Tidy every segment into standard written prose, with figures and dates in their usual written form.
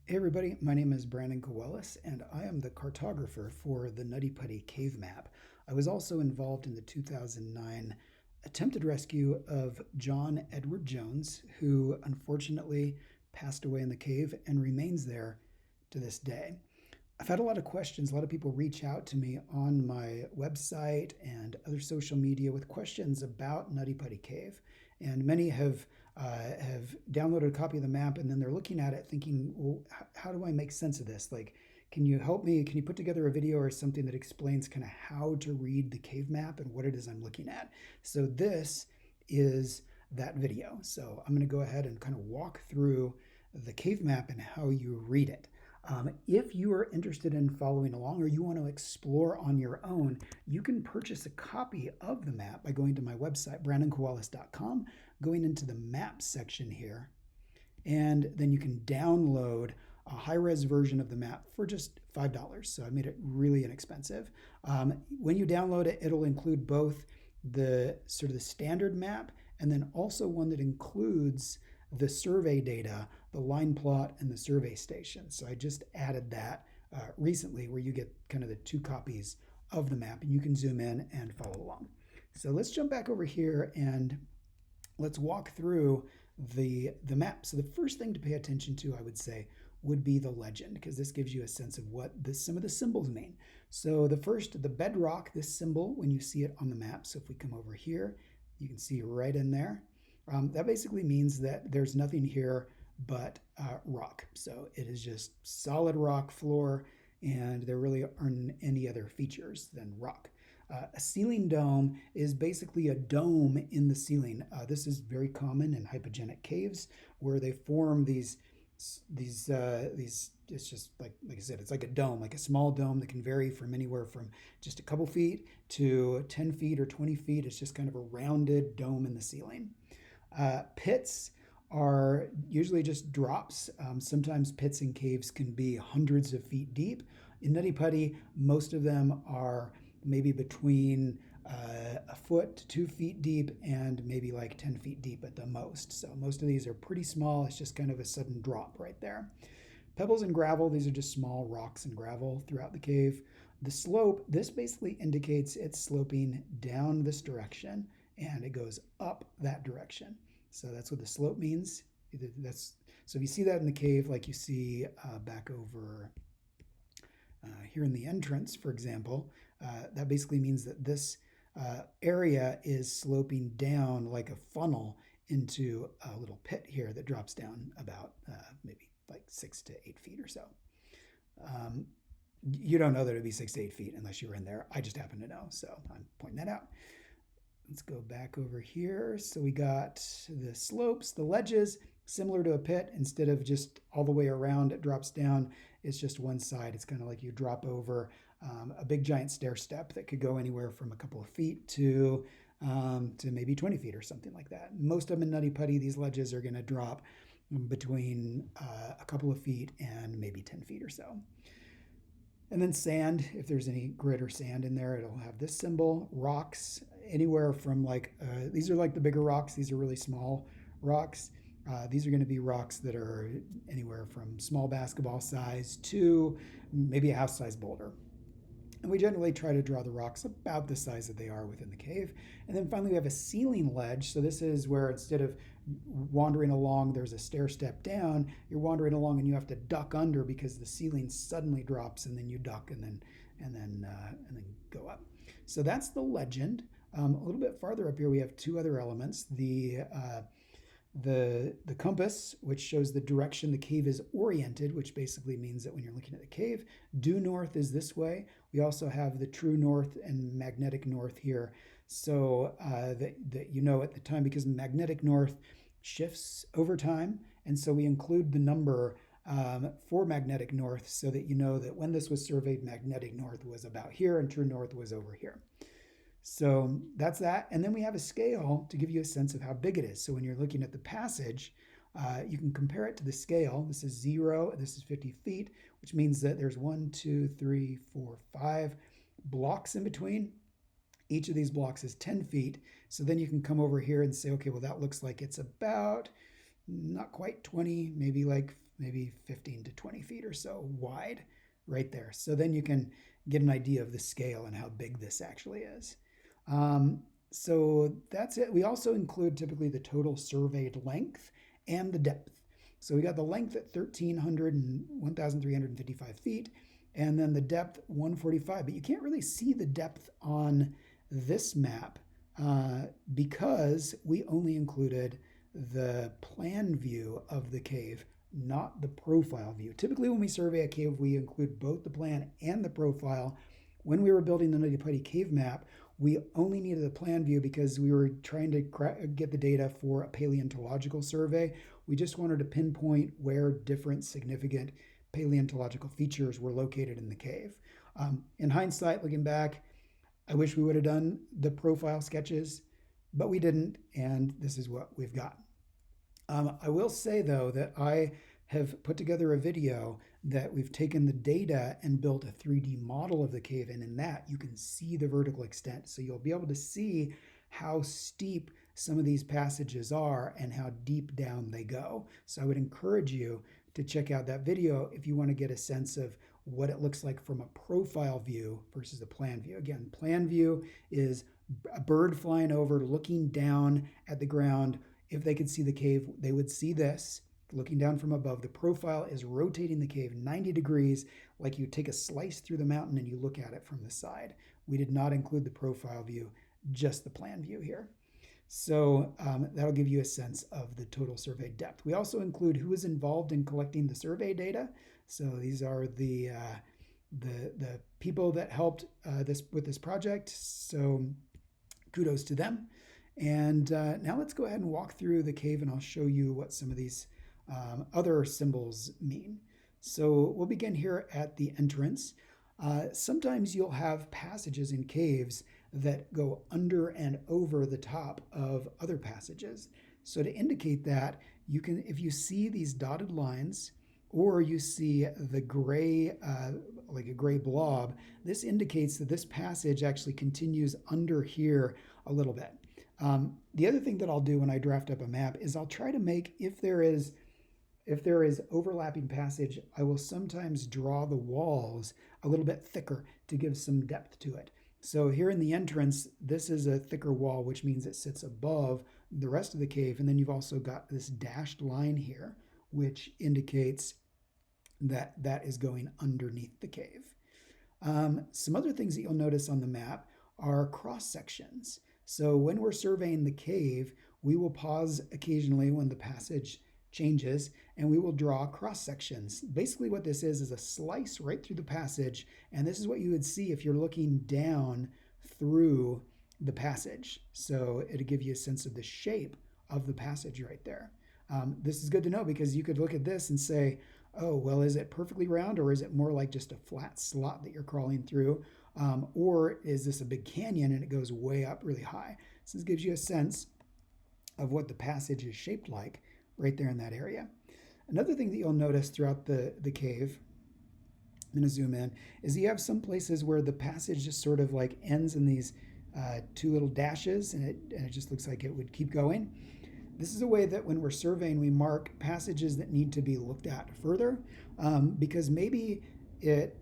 Hey everybody, my name is Brandon Kowellis, and I am the cartographer for the Nutty Putty cave map. I was also involved in the 2009 attempted rescue of John Edward Jones, who unfortunately passed away in the cave and remains there to this day. I've had a lot of questions. A lot of people reach out to me on my website and other social media with questions about Nutty Putty Cave, and many have downloaded a copy of the map and then they're looking at it thinking, well, how do I make sense of this? Like, can you help me? Can you put together a video or something that explains kind of how to read the cave map and what it is I'm looking at? So this is that video. So I'm going to go ahead and kind of walk through the cave map and how you read it. If you are interested in following along or you want to explore on your own, you can purchase a copy of the map by going to my website, brandonkowalis.com, going into the Maps section here, and then you can download a high-res version of the map for just $5. So I made it really inexpensive. When you download it, it'll include both the sort of the standard map and then also one that includes the survey data, the line plot, and the survey station. So I just added that recently, where you get kind of the two copies of the map and you can zoom in and follow along. So let's jump back over here and let's walk through the map. So the first thing to pay attention to, I would say, would be the legend, because this gives you a sense of what some of the symbols mean. So the first, the bedrock, this symbol, when you see it on the map, so if we come over here, you can see right in there, that basically means that there's nothing here but rock. So it is just solid rock floor, and there really aren't any other features than rock. A ceiling dome is basically a dome in the ceiling. This is very common in hypogenic caves where they form these. It's just like I said, it's like a dome, like a small dome that can vary from anywhere from just a couple feet to 10 feet or 20 feet. It's just kind of a rounded dome in the ceiling. Pits are usually just drops. Sometimes pits in caves can be hundreds of feet deep. In Nutty Putty, most of them are maybe between a foot to 2 feet deep and maybe like 10 feet deep at the most. So most of these are pretty small. It's just kind of a sudden drop right there. Pebbles and gravel, these are just small rocks and gravel throughout the cave. The slope, this basically indicates it's sloping down this direction and it goes up that direction. So that's what the slope means. So if you see that in the cave, like you see back over here in the entrance, for example, that basically means that this area is sloping down like a funnel into a little pit here that drops down about maybe like 6 to 8 feet or so. Um, you don't know that it'd be 6 to 8 feet unless you were in there. I just happen to know, so I'm pointing that out. Let's go back over here. So we got the slopes, the ledges, similar to a pit. Instead of just all the way around, it drops down. It's just one side. It's kind of like you drop over a big giant stair step that could go anywhere from a couple of feet to maybe 20 feet or something like that. Most of them in Nutty Putty, these ledges are going to drop between a couple of feet and maybe 10 feet or so. And then sand, if there's any grit or sand in there, it'll have this symbol. Rocks, anywhere from these are like the bigger rocks. These are really small rocks. These are going to be rocks that are anywhere from small basketball size to maybe a house size boulder. And we generally try to draw the rocks about the size that they are within the cave. And then finally we have a ceiling ledge. So this is where instead of wandering along, there's a stair step down, you're wandering along and you have to duck under because the ceiling suddenly drops and then you duck and then go up. So that's the legend. A little bit farther up here we have two other elements. The compass, which shows the direction the cave is oriented, which basically means that when you're looking at the cave, due north is this way. We also have the true north and magnetic north here, so that you know at the time, because magnetic north shifts over time, and so we include the number for magnetic north so that you know that when this was surveyed, magnetic north was about here and true north was over here. So that's that. And then we have a scale to give you a sense of how big it is. So when you're looking at the passage, you can compare it to the scale. This is 0, this is 50 feet, which means that there's 1, 2, 3, 4, 5 blocks in between. Each of these blocks is 10 feet. So then you can come over here and say, okay, well, that looks like it's about not quite 20, maybe like maybe 15 to 20 feet or so wide right there. So then you can get an idea of the scale and how big this actually is. So that's it. We also include typically the total surveyed length and the depth. So we got the length at 1,300 and 1,355 feet, and then the depth 145. But you can't really see the depth on this map because we only included the plan view of the cave, not the profile view. Typically, when we survey a cave, we include both the plan and the profile. When we were building the Nutty Putty cave map, we only needed the plan view because we were trying to get the data for a paleontological survey. We just wanted to pinpoint where different significant paleontological features were located in the cave. In hindsight, looking back, I wish we would have done the profile sketches, but we didn't, and this is what we've got. I will say, though, that I have put together a video that we've taken the data and built a 3D model of the cave, and in that you can see the vertical extent. So you'll be able to see how steep some of these passages are and how deep down they go. So I would encourage you to check out that video if you want to get a sense of what it looks like from a profile view versus a plan view. Again, plan view is a bird flying over, looking down at the ground. If they could see the cave, they would see this looking down from above. The profile is rotating the cave 90 degrees, like you take a slice through the mountain and you look at it from the side. We did not include the profile view, just the plan view here. So that'll give you a sense of the total survey depth. We also include who is involved in collecting the survey data. So these are the people that helped with this project. So kudos to them. And now let's go ahead and walk through the cave, and I'll show you what some of these other symbols mean. So we'll begin here at the entrance. Sometimes you'll have passages in caves that go under and over the top of other passages. So to indicate that, you can, if you see these dotted lines, or you see the gray, like a gray blob, this indicates that this passage actually continues under here a little bit. The other thing that I'll do when I draft up a map is I'll try to make, if there is overlapping passage, I will sometimes draw the walls a little bit thicker to give some depth to it. So here in the entrance, this is a thicker wall, which means it sits above the rest of the cave. And then you've also got this dashed line here, which indicates that that is going underneath the cave. Some other things that you'll notice on the map are cross sections. So when we're surveying the cave, we will pause occasionally when the passage changes, and we will draw cross sections. Basically what this is a slice right through the passage, and this is what you would see if you're looking down through the passage. So it'll give you a sense of the shape of the passage right there. This is good to know because you could look at this and say, oh, well, is it perfectly round, or is it more like just a flat slot that you're crawling through? Or is this a big canyon and it goes way up really high? So this gives you a sense of what the passage is shaped like right there in that area. Another thing that you'll notice throughout the cave, I'm going to zoom in, is you have some places where the passage just sort of like ends in these two little dashes, and it just looks like it would keep going. This is a way that when we're surveying, we mark passages that need to be looked at further, because maybe it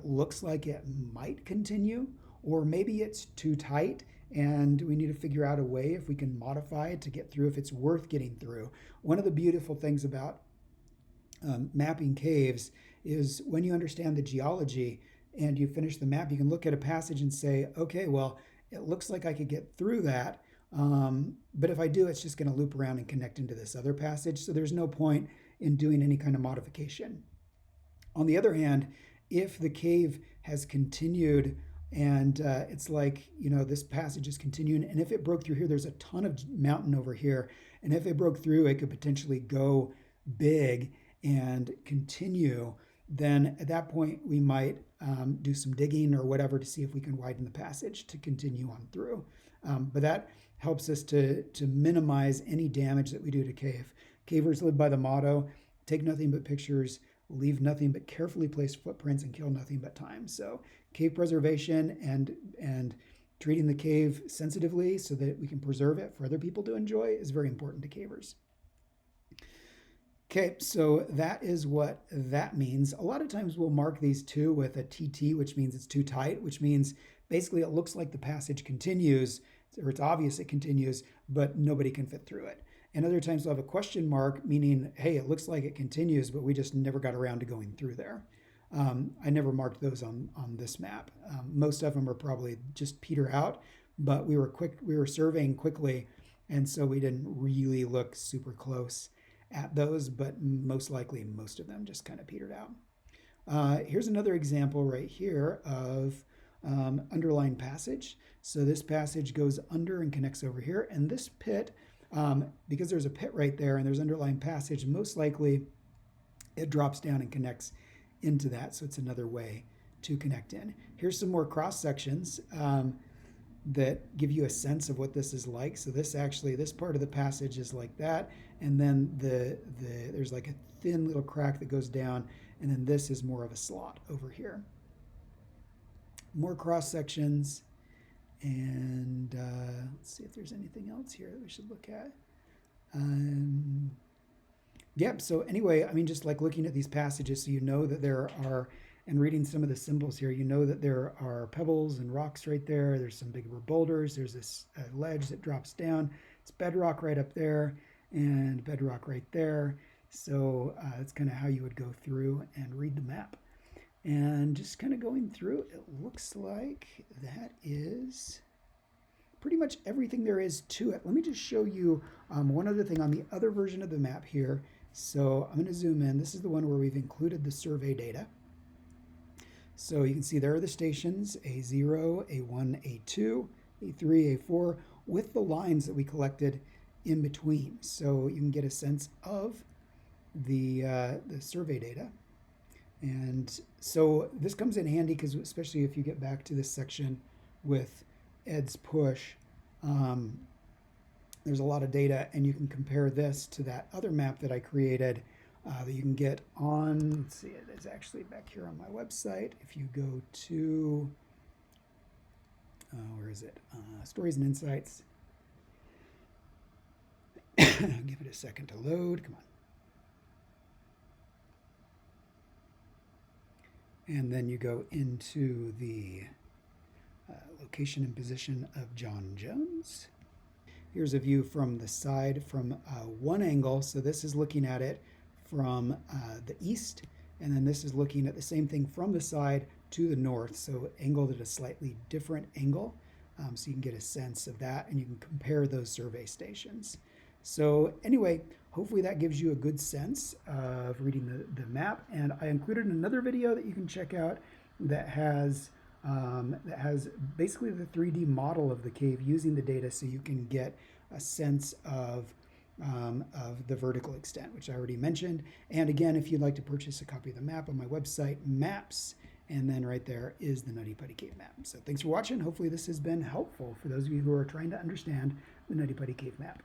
looks like it might continue, or maybe it's too tight and we need to figure out a way if we can modify it to get through, if it's worth getting through. One of the beautiful things about mapping caves is when you understand the geology and you finish the map, you can look at a passage and say, okay, well, it looks like I could get through that, but if I do, it's just going to loop around and connect into this other passage, so there's no point in doing any kind of modification. On the other hand, if the cave has continued and it's like, this passage is continuing, and if it broke through here, there's a ton of mountain over here, and if it broke through, it could potentially go big and continue, then at that point we might do some digging or whatever to see if we can widen the passage to continue on through. But that helps us to minimize any damage that we do to cave. Cavers live by the motto, take nothing but pictures, leave nothing but carefully placed footprints, and kill nothing but time. So cave preservation and treating the cave sensitively so that we can preserve it for other people to enjoy is very important to cavers. Okay, so that is what that means. A lot of times we'll mark these two with a TT, which means it's too tight, which means basically it looks like the passage continues, or it's obvious it continues, but nobody can fit through it. And other times we'll have a question mark, meaning, hey, it looks like it continues, but we just never got around to going through there. I never marked those on this map. Most of them are probably just peter out, but we were surveying quickly, and so we didn't really look super close at those, but most likely most of them just kind of petered out. Here's another example right here of underlined passage. So this passage goes under and connects over here, and this pit, because there's a pit right there and there's underlined passage, most likely it drops down and connects into that, so it's another way to connect in. Here's some more cross sections that give you a sense of what this is like. So this part of the passage is like that, and then there's like a thin little crack that goes down, and then this is more of a slot over here. More cross sections, and let's see if there's anything else here that we should look at. Yep, so anyway, I mean, just like looking at these passages, so you know that there are, and reading some of the symbols here, you know that there are pebbles and rocks right there. There's some bigger boulders. There's this ledge that drops down. It's bedrock right up there and bedrock right there. So that's kind of how you would go through and read the map. And just kind of going through, it looks like that is pretty much everything there is to it. Let me just show you one other thing on the other version of the map here. So I'm going to zoom in. This is the one where we've included the survey data. So you can see there are the stations, A0, A1, A2, A3, A4, with the lines that we collected in between. So you can get a sense of the survey data. And so this comes in handy because especially if you get back to this section with Ed's push, there's a lot of data, and you can compare this to that other map that I created that you can get on, let's see, it is actually back here on my website. If you go to, where is it? Stories and Insights. Give it a second to load, come on. And then you go into the location and position of John Jones. Here's a view from the side from one angle. So this is looking at it from the east, and then this is looking at the same thing from the side to the north, so angled at a slightly different angle, so you can get a sense of that, and you can compare those survey stations. So anyway, hopefully that gives you a good sense of reading the map, and I included another video that you can check out that has basically the 3D model of the cave using the data, so you can get a sense of the vertical extent, which I already mentioned. And again, if you'd like to purchase a copy of the map on my website, Maps, and then right there is the Nutty Putty Cave map. So thanks for watching. Hopefully this has been helpful for those of you who are trying to understand the Nutty Putty Cave map.